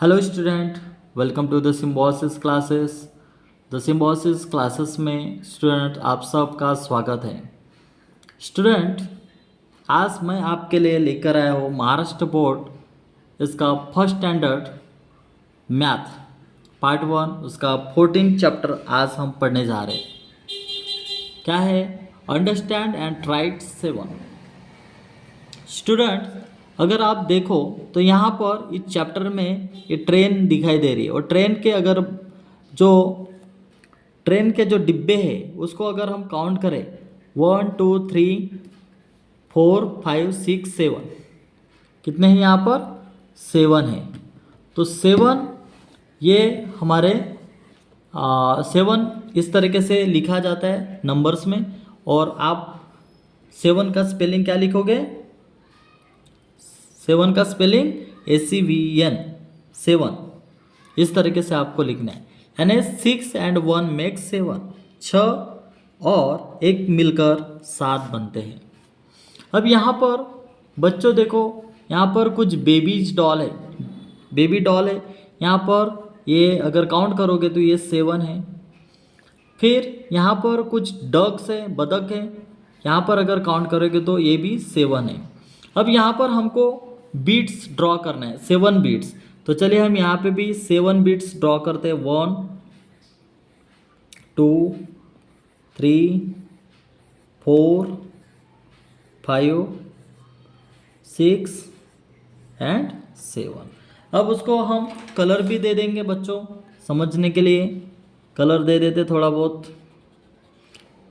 Hello student, welcome to the Symbiosis classes. The Symbiosis classes में student आप सबका स्वागत है। स्टूडेंट, आज मैं आपके लिए लेकर आया हूँ महाराष्ट्र बोर्ड इसका फर्स्ट स्टैंडर्ड मैथ पार्ट 1 उसका 14 चैप्टर आज हम पढ़ने जा रहे हैं। क्या है? Understand and right 7। स्टूडेंट, अगर आप देखो तो यहाँ पर इस चैप्टर में ये ट्रेन दिखाई दे रही है और जो ट्रेन के जो डिब्बे हैं उसको अगर हम काउंट करें 1 2 3 4 5 6 7, कितने हैं यहाँ पर? 7 है। तो 7 ये हमारे 7 इस तरीके से लिखा जाता है नंबर्स में। और आप 7 का स्पेलिंग क्या लिखोगे? 7 का स्पेलिंग ACVN 7 इस तरीके से आपको लिखना है। यानी 6 एंड 1 मेक 7, 6 और एक मिलकर 7 बनते हैं। अब यहाँ पर बच्चों देखो, यहाँ पर कुछ बेबी डॉल है। यहाँ पर ये अगर काउंट करोगे तो ये 7 है। फिर यहाँ पर कुछ डक्स है, बतख है। यहाँ पर अगर काउंट करोगे तो ये भी 7 है। अब यहाँ पर हमको बीट्स ड्रॉ करना है, 7 बीट्स। तो चलिए हम यहाँ पे भी 7 बीट्स ड्रॉ करते हैं। 1 2 3 4 5 6 एंड 7। अब उसको हम कलर भी दे देंगे बच्चों, समझने के लिए कलर दे देते थोड़ा बहुत।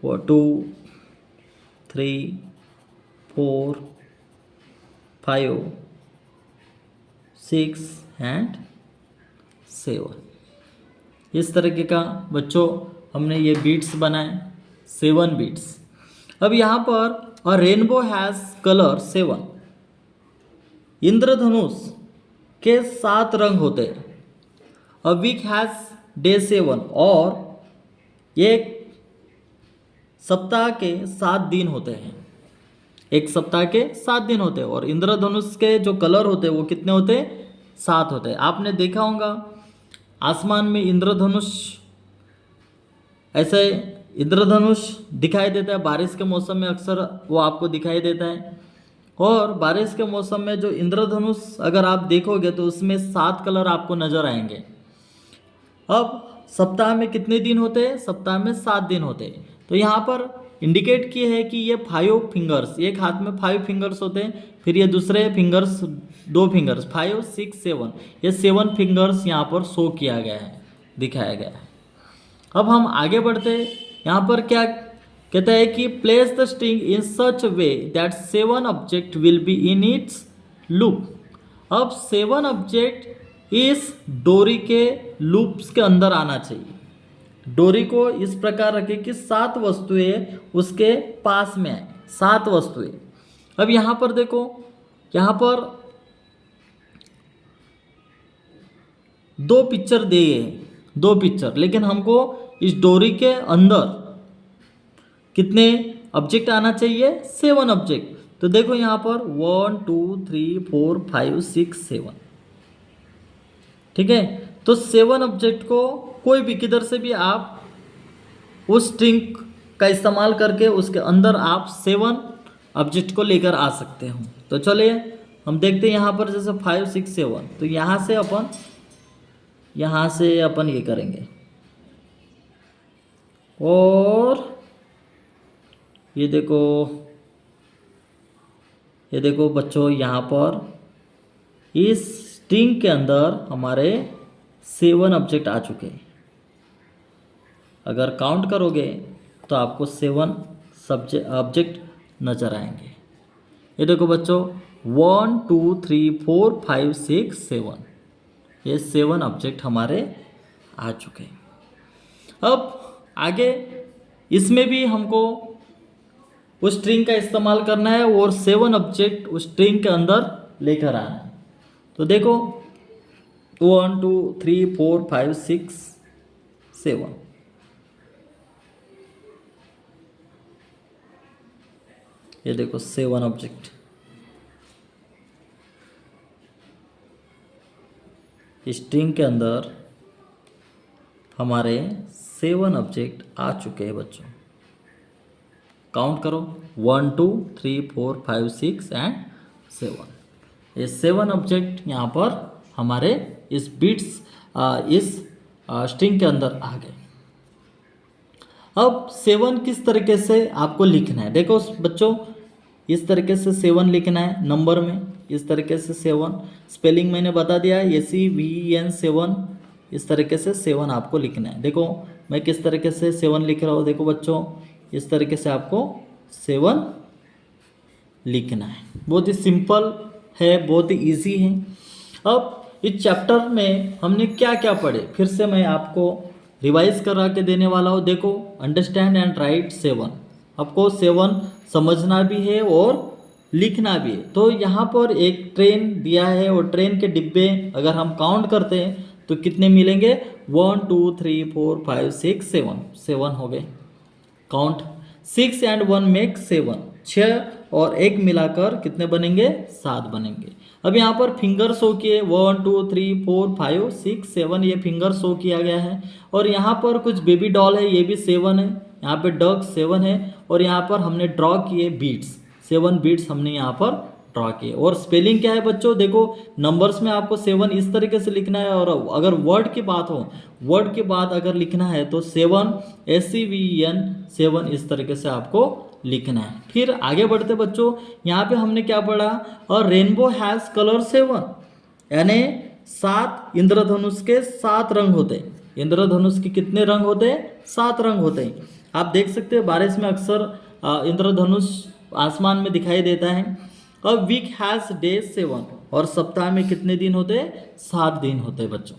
2 3 4 5 6 एंड 7। इस तरीके का बच्चों हमने ये बीट्स बनाए, 7 बीट्स। अब यहाँ पर रेनबो हैज़ कलर 7। इंद्रधनुष के 7 रंग होते हैं। अ वीक हैज़ डे 7 और एक सप्ताह के 7 दिन होते हैं। एक सप्ताह के 7 दिन होते हैं और इंद्रधनुष के जो कलर होते हैं वो कितने होते हैं? 7 होते हैं। आपने देखा होगा आसमान में इंद्रधनुष, ऐसे इंद्रधनुष दिखाई देता है बारिश के मौसम में, अक्सर वो आपको दिखाई देता है। और बारिश के मौसम में जो इंद्रधनुष अगर आप देखोगे तो उसमें 7 कलर आपको नजर आएंगे। अब सप्ताह में कितने दिन होते हैं? सप्ताह में 7 दिन होते हैं। तो यहाँ पर इंडिकेट किए है कि ये 5 फिंगर्स, एक हाथ में 5 फिंगर्स होते हैं। फिर ये दूसरे फिंगर्स 2 फिंगर्स 5 6 7, ये 7 फिंगर्स यहाँ पर शो किया गया है, दिखाया गया है। अब हम आगे बढ़ते हैं। यहाँ पर क्या कहता है कि place the string in such way that 7 object will be in its loop. अब 7 ऑब्जेक्ट इस डोरी के लूप्स के अंदर आना चाहिए। डोरी को इस प्रकार रखें कि 7 वस्तुएं उसके पास में आए, 7 वस्तुएं। अब यहाँ पर देखो, यहाँ पर 2 पिक्चर दिए हैं, 2 पिक्चर, लेकिन हमको इस डोरी के अंदर कितने ऑब्जेक्ट आना चाहिए? 7 ऑब्जेक्ट। तो देखो यहाँ पर 1 2 3 4 5 6 7, ठीक है। तो 7 ऑब्जेक्ट को कोई भी किधर से भी आप उस स्ट्रिंग का इस्तेमाल करके उसके अंदर आप 7 ऑब्जेक्ट को लेकर आ सकते हो। तो चलिए हम देखते हैं यहाँ पर जैसे 5 6 7, तो यहाँ से अपन ये करेंगे। और ये देखो बच्चों, यहाँ पर इस स्ट्रिंग के अंदर हमारे 7 ऑब्जेक्ट आ चुके हैं। अगर काउंट करोगे तो आपको 7 ऑब्जेक्ट नजर आएंगे। ये देखो बच्चों, 1 2 3 4 5 6 7, ये 7 ऑब्जेक्ट हमारे आ चुके हैं। अब आगे इसमें भी हमको उस स्ट्रिंग का इस्तेमाल करना है और 7 ऑब्जेक्ट उस स्ट्रिंग के अंदर लेकर आना है। तो देखो 1 2 3 4 5 6 7, ये देखो 7 ऑब्जेक्ट। स्ट्रिंग के अंदर हमारे 7 ऑब्जेक्ट आ चुके हैं बच्चों। काउंट करो 1 2 3 4 5 6 एंड 7। ये 7 ऑब्जेक्ट यहाँ पर हमारे इस बिट्स इस स्ट्रिंग के अंदर आ गए। अब 7 किस तरीके से आपको लिखना है, देखो बच्चों, इस तरीके से 7 लिखना है नंबर में, इस तरीके से 7 स्पेलिंग मैंने बता दिया है, SEVEN 7, इस तरीके से 7 आपको लिखना है। देखो मैं किस तरीके से 7 लिख रहा हूँ, देखो बच्चों इस तरीके से आपको 7 लिखना है। बहुत ही सिंपल है, बहुत ही इजी है। अब इस चैप्टर में हमने क्या क्या पढ़े, फिर से मैं आपको रिवाइज करा के देने वाला हूँ। देखो अंडरस्टैंड एंड राइट 7, आपको 7 समझना भी है और लिखना भी है। तो यहाँ पर एक ट्रेन दिया है और ट्रेन के डिब्बे अगर हम काउंट करते हैं तो कितने मिलेंगे, 1 2 3 4 5 6 7 हो गए काउंट। 6 एंड 1 मेक 7, 6 और 1 मिलाकर कितने बनेंगे, 7 बनेंगे। अब यहाँ पर फिंगर शो किए 1 2 3 4 5 6 7, ये फिंगर शो किया गया है। और यहाँ पर कुछ बेबी डॉल है, ये भी 7 है। यहाँ पे डॉग 7 है और यहाँ पर हमने ड्रॉ किए बीट्स, 7 बीट्स हमने यहाँ पर ड्रॉ किए। और स्पेलिंग क्या है बच्चों, देखो नंबर्स में आपको 7 इस तरीके से लिखना है, और अगर वर्ड की बात हो, वर्ड के बाद अगर लिखना है तो 7 SEVEN 7 इस तरीके से आपको लिखना है। फिर आगे बढ़ते बच्चों, यहाँ पे हमने क्या पढ़ा, और रेनबो हैज़ कलर 7, यानी 7 इंद्रधनुष के 7 रंग होते हैं। इंद्रधनुष के कितने रंग होते हैं, 7 रंग होते हैं। आप देख सकते हैं बारिश में अक्सर इंद्रधनुष आसमान में दिखाई देता है। अब वीक हैज़ डेज 7, और सप्ताह में कितने दिन होते हैं, 7 दिन होते हैं बच्चों।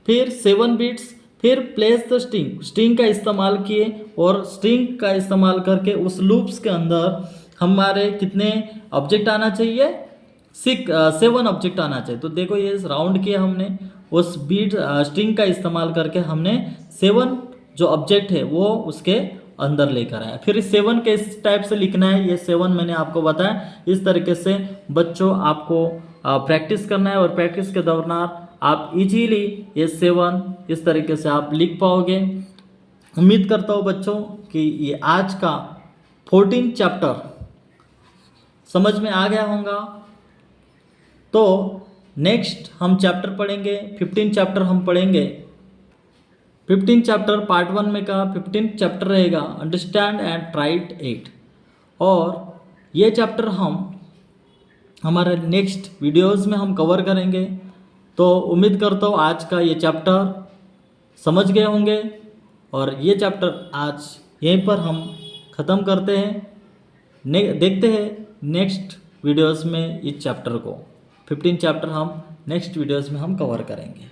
फिर 7 बीट्स, फिर प्लेस द स्ट्रिंग, स्ट्रिंग का इस्तेमाल किए और स्ट्रिंग का इस्तेमाल करके उस लूप्स के अंदर हमारे कितने ऑब्जेक्ट आना चाहिए, 7 ऑब्जेक्ट आना चाहिए। तो देखो ये राउंड किया हमने, उस बीट स्ट्रिंग का इस्तेमाल करके हमने 7 जो ऑब्जेक्ट है वो उसके अंदर लेकर आया। फिर 7 के इस टाइप से लिखना है, ये 7 मैंने आपको बताया। इस तरीके से बच्चों आपको प्रैक्टिस करना है, और प्रैक्टिस के दौरान आप इजीली ये 7 इस तरीके से आप लिख पाओगे। उम्मीद करता हूँ बच्चों कि ये आज का 14 चैप्टर समझ में आ गया होगा। तो नेक्स्ट हम चैप्टर पढ़ेंगे 15 चैप्टर हम पढ़ेंगे। 15 चैप्टर पार्ट 1 में का 15 चैप्टर रहेगा अंडरस्टैंड एंड राइट 8, और ये चैप्टर हम हमारे नेक्स्ट वीडियोस में हम कवर करेंगे। तो उम्मीद करता हूँ आज का ये चैप्टर समझ गए होंगे, और ये चैप्टर आज यहीं पर हम ख़त्म करते हैं। देखते हैं नेक्स्ट वीडियोस में इस चैप्टर को, 15 चैप्टर हम नेक्स्ट वीडियोस में हम कवर करेंगे।